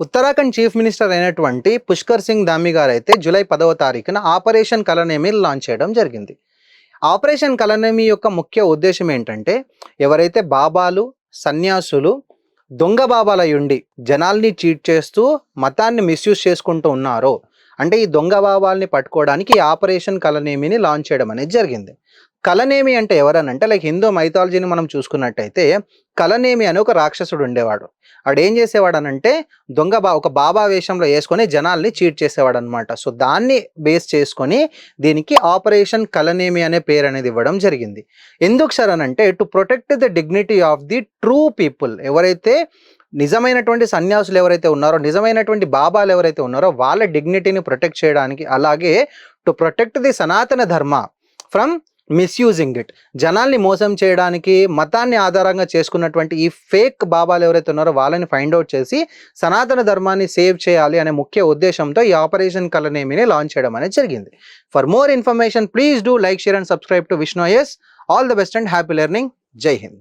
Uttarakhand chief minister అయినటువంటి పుష్కర్ సింగ్ ధామీ గారు అయితే జూలై 10వ తారీఖున ఆపరేషన్ కలనేమి లాంచ్ చేయడం జరిగింది. ఆపరేషన్ కలనేమి యొక్క ముఖ్య ఉద్దేశం ఏంటంటే, ఎవరైతే బాబాలు, సన్యాసులు దొంగ బాబాలయుండి జనాల్ని చీట్ చేస్తూ మతాన్ని మిస్యూజ్ చేసుకుంటూ ఉన్నారో, అంటే ఈ దొంగ బాబాల్ని పట్టుకోవడానికి ఈ ఆపరేషన్ కలనేమిని లాంచ్ చేయడం అనేది జరిగింది. కలనేమి అంటే ఎవరనంటే, లైక్ హిందూ మైథాలజీని మనం చూసుకున్నట్టయితే కలనేమి అని ఒక రాక్షసుడు ఉండేవాడు. ఆడేం చేసేవాడనంటే ఒక బాబా వేషంలో వేసుకొని జనాల్ని చీట్ చేసేవాడు అనమాట. సో దాన్ని బేస్ చేసుకొని దీనికి ఆపరేషన్ కలనేమి అనే పేరు అనేది ఇవ్వడం జరిగింది. ఎందుకు సార్ అనంటే, to protect the dignity of the true people, ఎవరైతే నిజమైనటువంటి సన్యాసులు ఎవరైతే ఉన్నారో, నిజమైనటువంటి బాబాలు ఎవరైతే ఉన్నారో వాళ్ళ డిగ్నిటీని ప్రొటెక్ట్ చేయడానికి, అలాగే టు ప్రొటెక్ట్ ది సనాతన ధర్మ ఫ్రమ్ మిస్యూజింగ్ ఇట్, జనాల్ని మోసం చేయడానికి మతాన్ని ఆధారంగా చేసుకున్నటువంటి ఈ ఫేక్ బాబాలు ఎవరైతే ఉన్నారో వాళ్ళని ఫైండ్ అవుట్ చేసి సనాతన ధర్మాన్ని సేవ్ చేయాలి అనే ముఖ్య ఉద్దేశంతో ఈ ఆపరేషన్ కలనేమిని లాంచ్ చేయడం అనేది జరిగింది. For more information please do like, share and subscribe to Vishnu is. All the best and happy learning. జై హింద్.